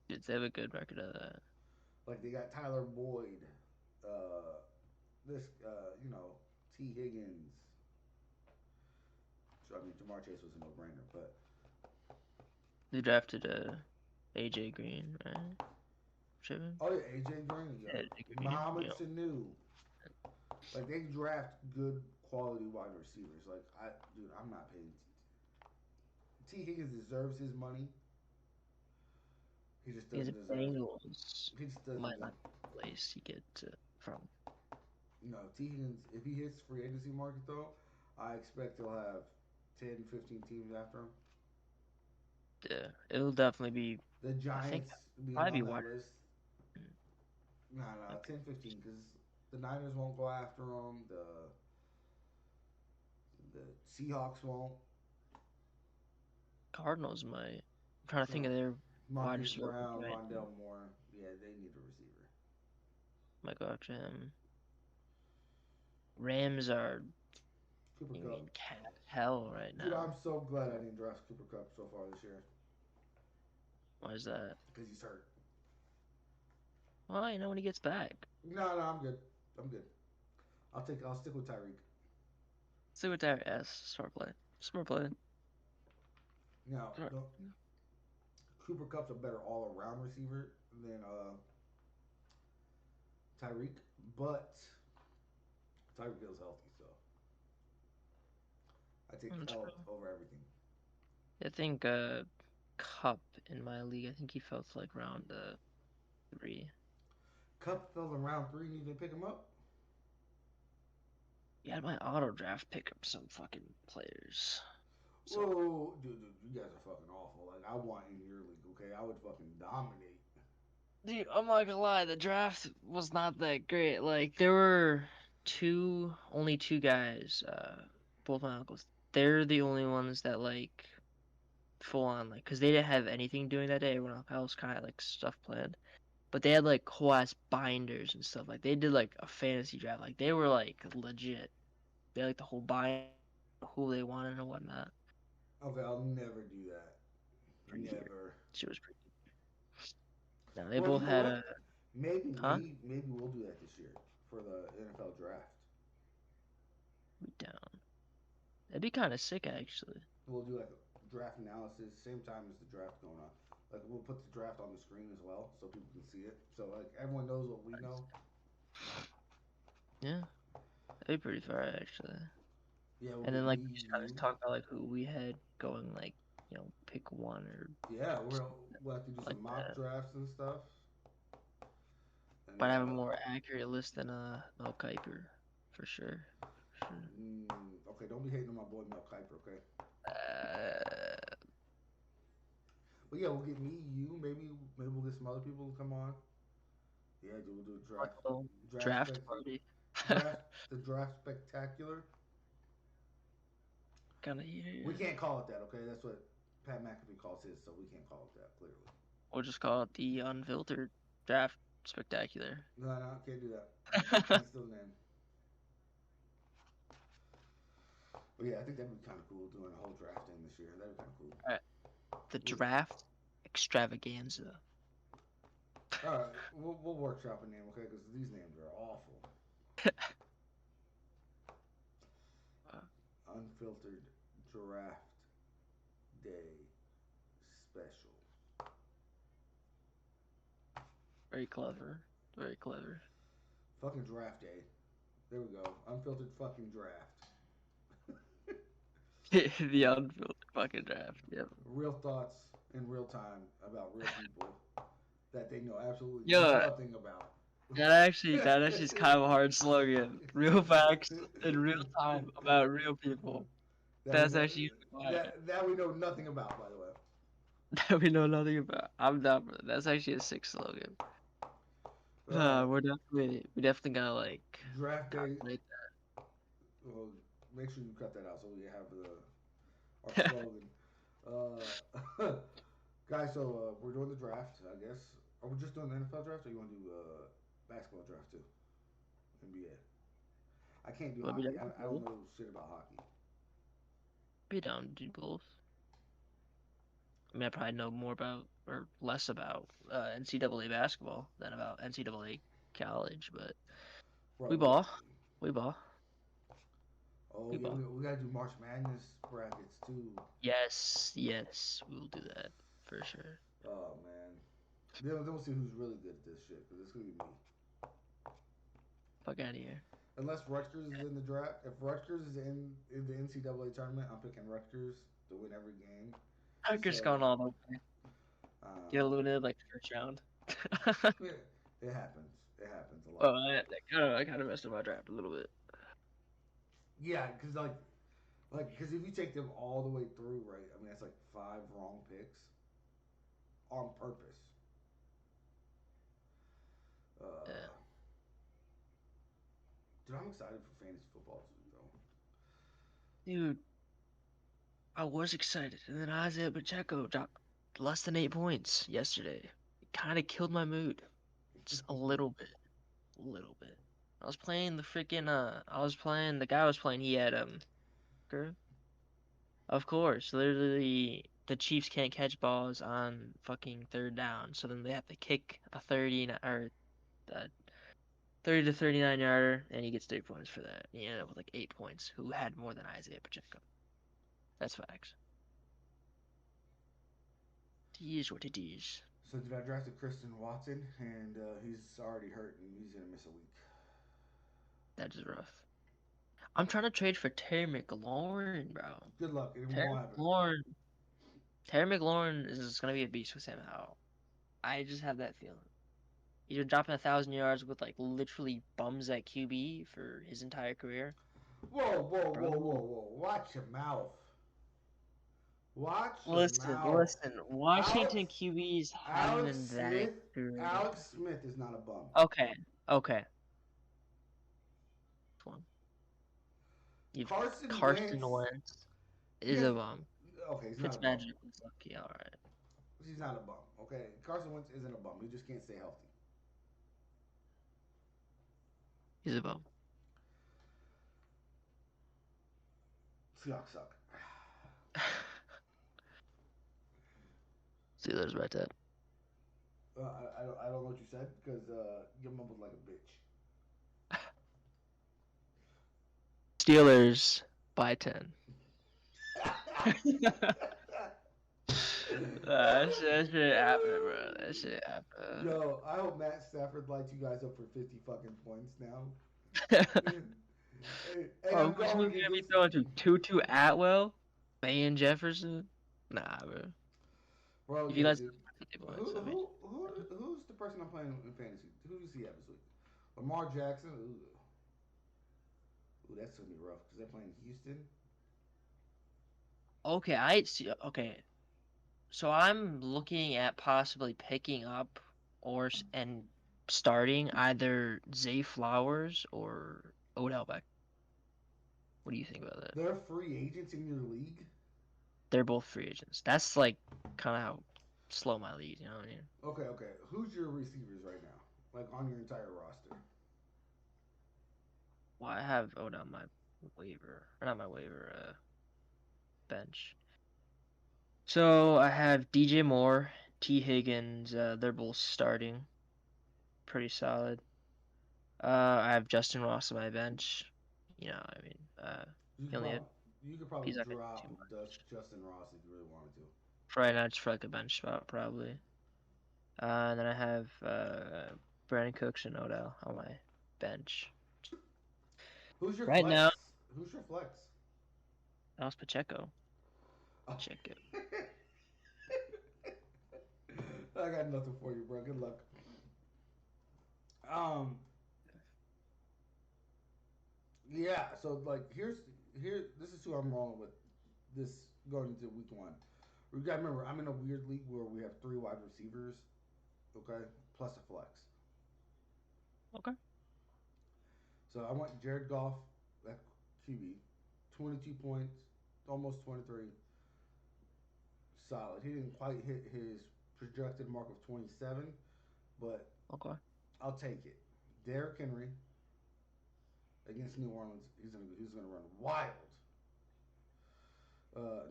They have a good record of that. like they got Tyler Boyd, uh, this T Higgins. So, I mean, Jamar Chase was a no brainer, but They drafted AJ Green, right? Shipping? oh yeah, AJ Green, Yeah, AJ Green. Mohamed Yeah. Sanu. Like they draft good quality wide receivers. Dude, I'm not paying. T Higgins deserves his money. He just These doesn't deserve. Bengals He just doesn't might deserve. not be the place you get from. T Higgins, if he hits free agency market though, I expect he'll have 10, 15 teams after him. Yeah, it'll definitely be. The I think Giants being probably be on that wide. list, mm, nah, Okay. 10, 15, because the Niners won't go after him. The Seahawks won't. Cardinals might. I'm trying to think Uh, of their wide Marquise receiver Brown, right now. Rondell Moore. Yeah, they need a receiver. Might go after him. Rams are Cooper in Cup. cat hell right Dude, I'm now. so glad I didn't draft Cooper Cup so far this year Why is that? because he's hurt. Well, when he gets back. No, I'm good. I'm good. I'll stick with Tyreek. See what that is. Smart play. Smart play. Now, Smart. Cooper Cup's a better all around receiver than Tyreek, but Tyreek Hill's healthy, so I take That's health true. over everything. I think Cup in my league. I think he fell to like round 3. Cup fell in round three and you didn't pick him up? Yeah, my auto draft pick up some fucking players. So, Whoa, dude, you guys are fucking awful. Like, I want in your league, okay? I would fucking dominate. dude, I'm not gonna lie, the draft was not that great. Like, there were only two guys, both my uncles. They're the only ones that like full on like, cause they didn't have anything doing that day. Everyone else kind of had like stuff planned, but they had like whole ass binders and stuff. Like, they did like a fantasy draft. Like, they were like legit. They had, like the whole binder, who they wanted and whatnot. Okay, I'll never do that. Pretty here. Never. She was pretty. No, they Well, both you know had what? a huh? Maybe we'll do that this year for the NFL draft. We down. That'd be kind of sick actually. We'll do like a draft analysis, same time as the draft going on. Like we'll put the draft on the screen as well, so people can see it. So like everyone knows what we know. Yeah, that'd be pretty far actually. Yeah, we'll And then get like me, we just kind of you. talk about like who we had going, like pick one or Yeah, something we'll have to do like some mock that. drafts and stuff. And But I have a more accurate list than Mel Kiper for sure. For sure. okay, don't be hating on my boy Mel Kiper, okay? Uh, But yeah, we'll get me, you. Maybe we'll get some other people to come on. Yeah, dude, we'll do a like draft, a little draft draft spec, party. draft the draft spectacular. Kind of We here. can't call it that, okay? That's what Pat McAfee calls his, so we can't call it that. Clearly, We'll just call it the Unfiltered Draft Spectacular. no, can't do that. Can't steal the name. But yeah, I think that'd be kind of cool doing a whole draft thing this year. That'd be kind of cool. Alright, the We, draft extravaganza. all right, we'll workshop a name, okay? Because these names are awful. Unfiltered draft day special. Very clever. Very clever. Fucking draft day. There we go. Unfiltered fucking draft. The unfiltered fucking draft. Yep. Real thoughts in real time about real people that they know absolutely Yo, nothing about. that actually is kind of a hard slogan. Real facts in real time about real people. that we That's know actually fire. that we know nothing about, by the way. That we know nothing about. I'm down for that. That's actually a sick slogan. All right, We definitely gotta like draft day. calculate Well, make sure you cut that out so we have our slogan. Uh, guys, so we're doing the draft, I guess. Are we just doing the NFL draft, or you want to do basketball draft too? NBA. I can't do that. Let me hockey. down to I don't both. know shit about hockey. Be down to do both. I mean, I probably know more about or less about NCAA basketball than about NCAA college, but we Bro, ball. We ball. oh We yeah, ball. we got to do March Madness brackets too. Yes, yes, we'll do that for sure. Oh man. Then we'll see who's really good at this shit because it's gonna be me. Fuck out of here. Unless Rutgers is in the draft. If Rutgers is in the NCAA tournament, I'm picking Rutgers to win every game. I'm just So going all the way. Get um, eliminated like first round. it happens. It happens a Oh, lot. I kind of messed up my draft a little bit. Yeah, because because if you take them all the way through, right? I mean, that's like five wrong picks on purpose. Yeah. Uh, dude, I'm excited for fantasy football too, though. Dude, I was excited, and then Isaiah Pacheco dropped less than 8 points yesterday. It kind of killed my mood, just a little bit, a little bit. I was playing the guy I was playing. He had Girl? Of course, literally the Chiefs can't catch balls on fucking third down, so then they have to kick a 30 or a 30 to 39 yarder, and he gets 3 points for that. He ended up with like 8 points. Who had more than Isaiah Pacheco? That's facts. It is what it is. So did I drafted Christian Watson, and he's already hurt, and he's gonna miss a week. That is rough. I'm trying to trade for Terry McLaurin, bro. Good luck. It Terry won't happen. McLaurin. Terry McLaurin is gonna be a beast with Sam Howell. I just have that feeling. You're dropping 1,000 yards with like literally bums at QB for his entire career, Whoa, whoa, whoa, whoa, bro. whoa! Watch your mouth. Watch your Listen, mouth. listen. Washington Alex QBs haven't Alex been that Smith. good. Alex Smith is not a bum. Okay, okay. One. You've Carson Carson Wentz. Wentz He is has. a bum. Okay, he's not a bum. Fitzmagic was lucky. All right, He's not a bum. Okay, Carson Wentz isn't a bum. He just can't stay healthy. he's a bum. Seahawks suck. Steelers right there. I don't know what you said because you mumbled like a bitch. Steelers by 10. That shit happened, bro. That shit happened. Yo, I hope Matt Stafford lights you guys up for 50 fucking points now. And Oh, I'm who's going we gonna be against. throwing to? Tutu Atwell, Van Jefferson. Nah, bro. Bro, If you yeah, guys dude. 50 points, I mean, Who's the person I'm playing in fantasy? Who do you see have this week? Lamar Jackson. Ooh, that's gonna be rough because they're playing Houston. okay, I see. Okay, so I'm looking at possibly picking up and starting either Zay Flowers or Odell Beckham. What do you think about that? They're free agents in your league. They're both free agents. That's like kind of how slow my league. You know what I mean? Okay, okay. Who's your receivers right now? Like on your entire roster? Well, I have Odell on my waiver, or not my waiver, bench. So I have DJ Moore, T. Higgins. They're both starting, pretty solid. I have Justin Ross on my bench. You know, I mean, You he could only had, probably you could probably he's not gonna do too drop much. Justin Ross if you really wanted to. For right now, just for like a bench spot, probably. And then I have Brandon Cooks and Odell on my bench. Who's your Right now, flex? Who's your flex? that was Pacheco. Oh. Pacheco. I got nothing for you, bro. Good luck. Um, yeah. So like, here. This is who I'm rolling with. This going into week one. We got to remember, I'm in a weird league where we have three wide receivers. Okay, plus a flex. Okay. So I went Jared Goff at QB, 22 points, almost 23. Solid. He didn't quite hit his projected mark of 27, but Okay. I'll take it. Derrick Henry against New Orleans, he's gonna run wild.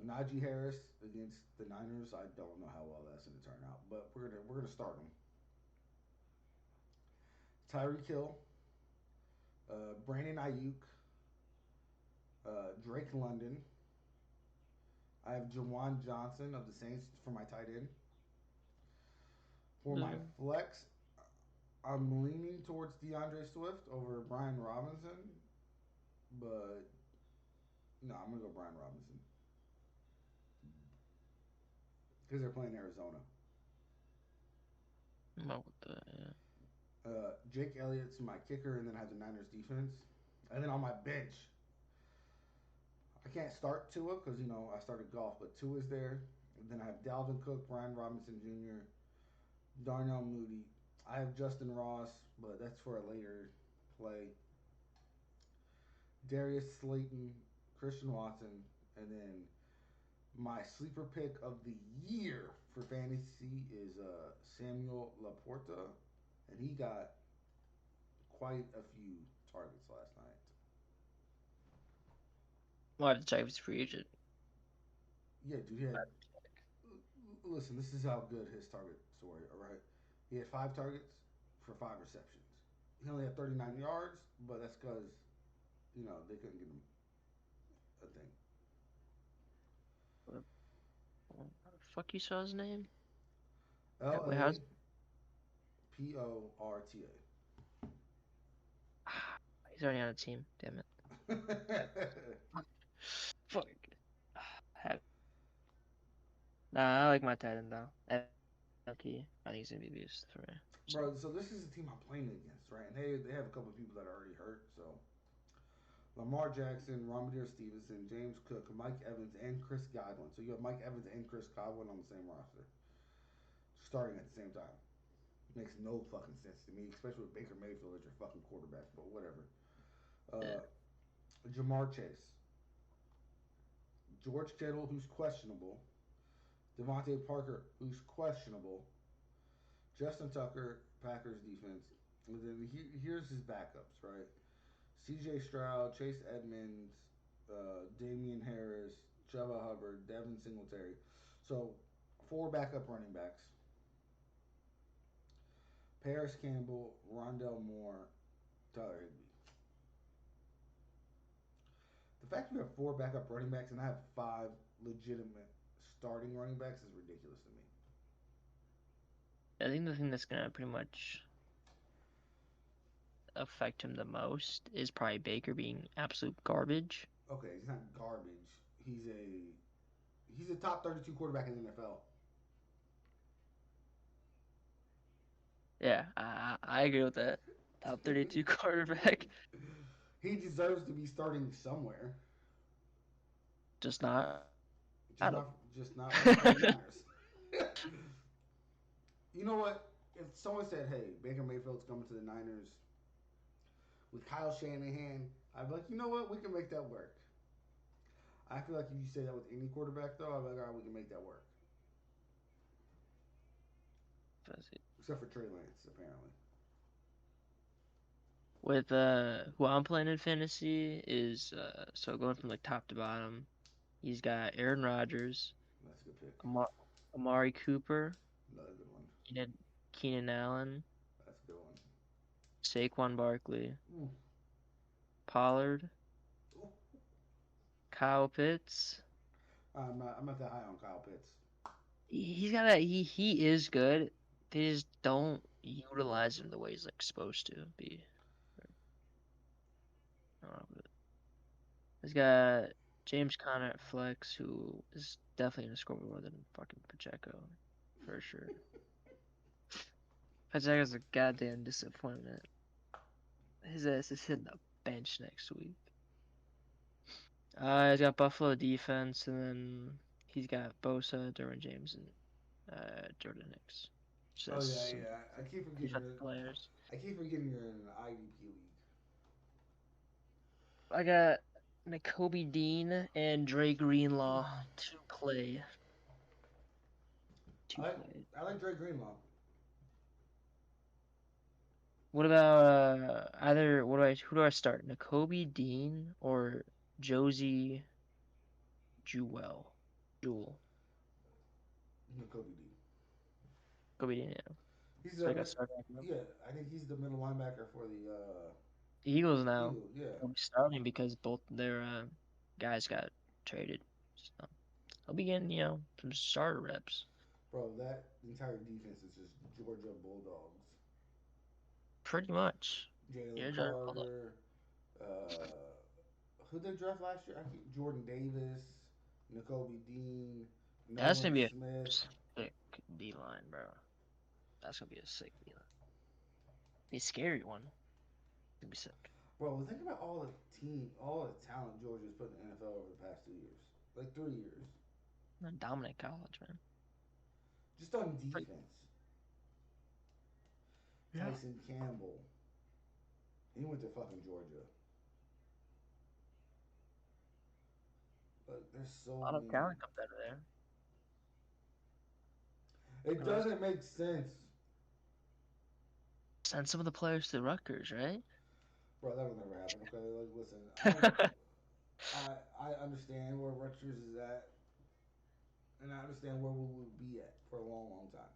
Najee Harris against the Niners, I don't know how well that's gonna turn out, but we're gonna start him. Tyreek Hill, Brandon Ayuk, Drake London. I have Jawan Johnson of the Saints for my tight end. For my Mm, flex, I'm leaning towards DeAndre Swift over Brian Robinson, but no, I'm gonna go Brian Robinson because they're playing Arizona. I'm out with that. Yeah. Jake Elliott's my kicker, and then I have the Niners defense. And then on my bench, I can't start Tua because I started golf, but Tua is there. And then I have Dalvin Cook, Brian Robinson Jr., Darnell Mooney. I have Justin Ross, but that's for a later play. Darius Slayton, Christian Watson, and then my sleeper pick of the year for fantasy is Samuel Laporta, and he got quite a few targets last night. We'll have to check if it's free agent. Yeah, dude, he had. Listen, this is how good his target story. All right, he had 5 targets for 5 receptions. He only had 39 yards, but that's because they couldn't get him a thing. How the fuck you saw his name? L Wait, how's A Porta. he's already on a team? Damn it. Fuck. Heck. Nah, I like my tight end though. Okay, I think he's gonna be beast for me. So Bro, so this is the team I'm playing against, right? And they have a couple of people that are already hurt. So Lamar Jackson, Ramondre Stevenson, James Cook, Mike Evans, and Chris Godwin. So you have Mike Evans and Chris Godwin on the same roster, starting at the same time. Makes no fucking sense to me, especially with Baker Mayfield as your fucking quarterback. But whatever. yeah, Uh, Jamar Chase, George Kittle, who's questionable, Devontae Parker, who's questionable, Justin Tucker, Packers defense. And then here's his backups, right? C.J. Stroud, Chase Edmonds, Damian Harris, Chuba Hubbard, Devin Singletary. So, four backup running backs. Paris Campbell, Rondell Moore, Tyler Higbee. The fact you have four backup running backs and I have five legitimate starting running backs is ridiculous to me. I think the thing that's gonna pretty much affect him the most is probably Baker being absolute garbage. Okay, he's not garbage. He's a top 32 quarterback in the NFL. Yeah, I agree with that. Top 32 quarterback, He deserves to be starting somewhere, just not just out of. not for the 49ers. You know what? If someone said, "Hey, Baker Mayfield's coming to the Niners with Kyle Shanahan," I'd be like, "You know what? We can make that work." I feel like if you say that with any quarterback, though, I'd be like, "All right, we can make that work," except for Trey Lance, apparently. With who I'm playing in fantasy is so going from like top to bottom, he's got Aaron Rodgers, That's a good pick. Amar Amari Cooper, Another good one. Keenan Allen, That's a good one. Saquon Barkley, Ooh. Pollard, Ooh. Kyle Pitts. I'm not that high on Kyle Pitts. He's got that. He is good. They just don't utilize him the way he's like supposed to be. I don't know. He's got James Conner at flex, who is definitely gonna score more than fucking Pacheco, for sure. Pacheco's a goddamn disappointment. His ass is hitting the bench next week. He's got Buffalo defense, and then he's got Bosa, Derwin James, and Jordan Hicks. Just Oh has yeah, some yeah. I keep forgetting defensive you're. players. I keep forgetting you're in an IDP league. I got Nakobe Dean and Dre Greenlaw to play. I To like play. I like Dre Greenlaw. What about either what do I who do I start? Nakobe Dean or Josie Jewell? Jewel. Kobe D. Nakobe Dean, yeah. He's So I a got started. yeah. I think he's the middle linebacker for the Eagles now Eagles. Yeah, will be starting because both their guys got traded. So I'll be getting, some starter reps. bro. That entire defense is just Georgia Bulldogs. Pretty much. Jalen Yeah, Jordan Bullock. Carter. Uh, who they draft last year? Jordan Davis, Nakobe Dean, That's Nolan gonna be a Smith. sick D line, bro. That's gonna be a sick D line. Be a scary one. Gonna be sick. Bro, think about all the talent Georgia's put in the NFL over the past 2 years, like 3 years, Dominant college, man. just on Pretty, defense. yeah. Tyson Campbell, he went to fucking Georgia. But there's A so lot of many. talent comes out of there. It Pretty much. doesn't make sense, Send some of the players to Rutgers, right? bro. That will never happen. Okay, like listen, I don't. I understand where Rutgers is at, and I understand where we will be at for a long, long time.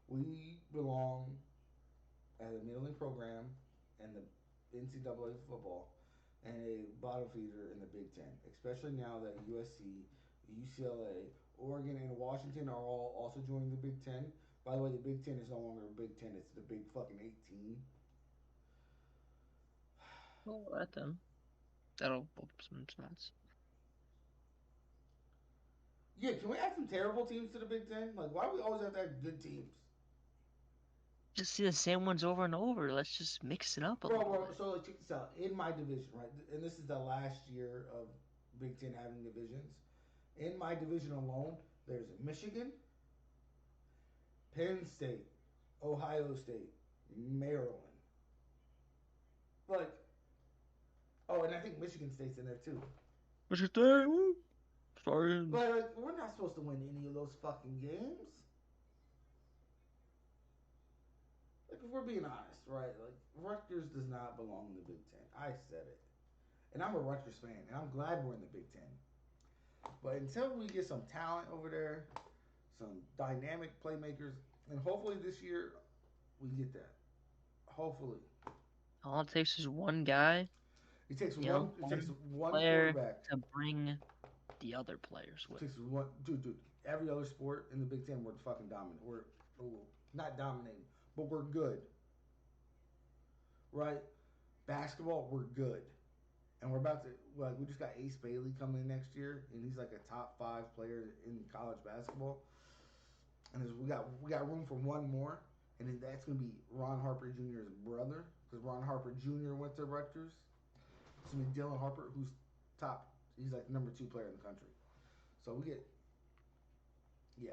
We belong at a middling program in the NCAA football and a bottom feeder in the Big Ten, especially now that USC, UCLA, Oregon and Washington are all also joining the Big Ten. By the way, the Big Ten is no longer a Big Ten; it's the Big fucking 18. Well, let them. That'll open some spots. Yeah, can we add some terrible teams to the Big Ten? Like, why do we always have to have good teams? Just see the same ones over and over. Let's just mix it up a little Bro, bit. so like, check this out. In my division, right, and this is the last year of Big Ten having divisions. In my division alone, there's Michigan, Penn State, Ohio State, Maryland. Like, oh, and I think Michigan State's in there too. What's your thing? Sorry. Like, we're not supposed to win any of those fucking games. Like, if we're being honest, right? Like, Rutgers does not belong in the Big Ten. I said it. And I'm a Rutgers fan, and I'm glad we're in the Big Ten. But until we get some talent over there, some dynamic playmakers, and hopefully this year we get that. Hopefully, All it takes is one guy, it takes you know, one. It takes one one player quarterback. to bring the other players It with. takes one, dude. Every other sport in the Big Ten, we're fucking dominant. We're not dominating, but we're good, right? Basketball, we're good. And we're about to like we just got Ace Bailey coming in next year, and he's like a top 5 player in college basketball. And we got room for one more, and then that's gonna be Ron Harper Jr.'s brother, because Ron Harper Jr. went to Rutgers. It's gonna be Dylan Harper, who's top. He's like number 2 player in the country. So we get yeah,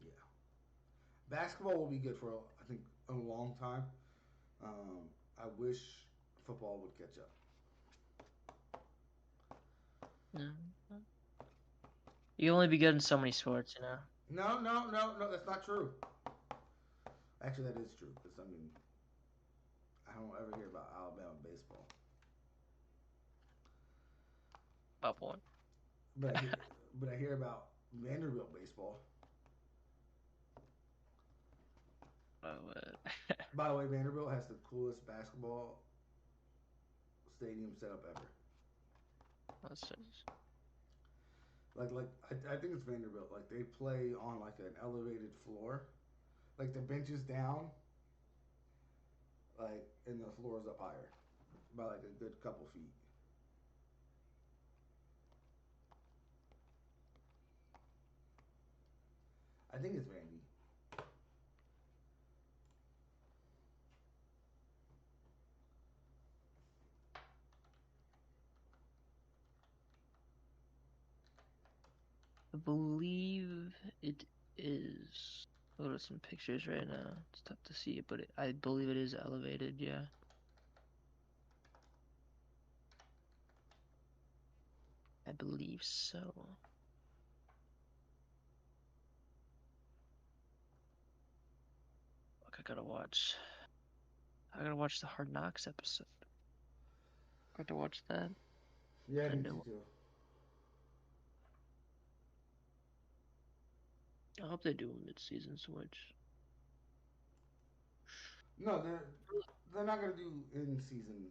yeah. Basketball will be good for I think a long time. I wish football would catch up. Mm. You only be good in so many sports, you know. No, no, no, no. That's not true. Actually, that is true because I mean, I don't ever hear about Alabama baseball, About one. but I hear about Vanderbilt baseball. Oh, By the way, Vanderbilt has the coolest basketball stadium setup ever. that's just, I think it's Vanderbilt. Like they play on like an elevated floor, like the bench is down, like and the floor is up higher by like a good couple feet. I think it's Vandy. I believe it is. Look at some pictures right now. It's tough to see it, but I believe it is elevated. Yeah, I believe so. Look, I gotta watch. I gotta watch the Hard Knocks episode. Got to watch that. Yeah, I The need new to one. too. I hope they do a mid-season switch. No, they're not gonna do in season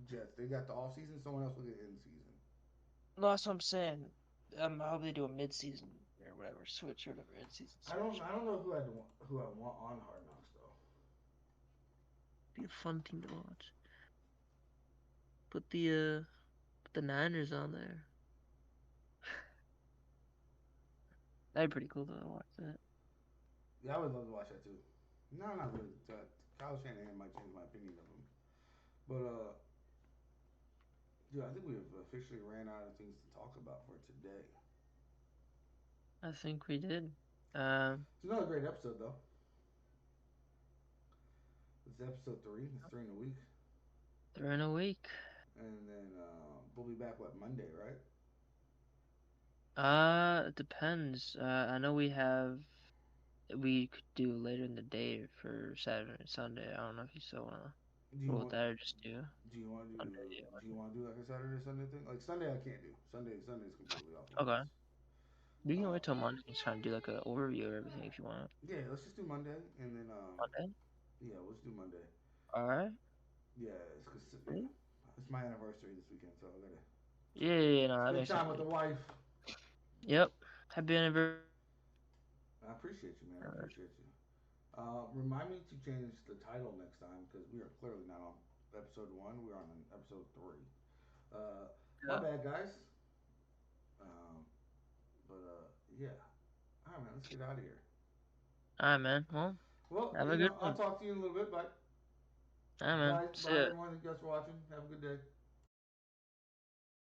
Jets. They got the off season. Someone else will get in season. No, that's what I'm saying. I hope they do a mid-season or whatever switch or whatever in-season switch. I don't know who I want on Hard Knocks though. Be a fun team to watch. Put the Niners on there. That'd be pretty cool though to watch that. Yeah, I would love to watch that too. No, not really. Kyle Shanahan might change my opinion of him, but dude, I think we have officially ran out of things to talk about for today. I think we did. Um, It's another great episode though. It's episode 3. It's 3 in a week, they're in a week. and then we'll be back what Monday, right? It depends. I know we could do later in the day for Saturday and Sunday. I don't know if you still wanna Do you roll with want that or just do Do you want to Monday. do like a Saturday Sunday thing? Like Sunday, I can't do. Sunday's completely off Okay. limits. We can Uh, wait till Monday and try to do like an overview of everything if you want. yeah, let's just do Monday, and then Monday? yeah, let's do Monday. Alright. Yeah, it's cause yeah, Yeah, it's my anniversary this weekend, so I gotta yeah, yeah, no, that spend makes time sense. with the wife. Yep. Happy anniversary. I appreciate you, man. I appreciate you. Remind me to change the title next time because we are clearly not on episode one. We're on episode three. My Yeah. bad, guys. Um, yeah. All right, man. Let's get out of here. All right, man. Well, Well, have a good I'll one. talk to you in a little bit. Bye. All right, man. Bye, See bye, ya. everyone. Thank you guys for watching. Have a good day.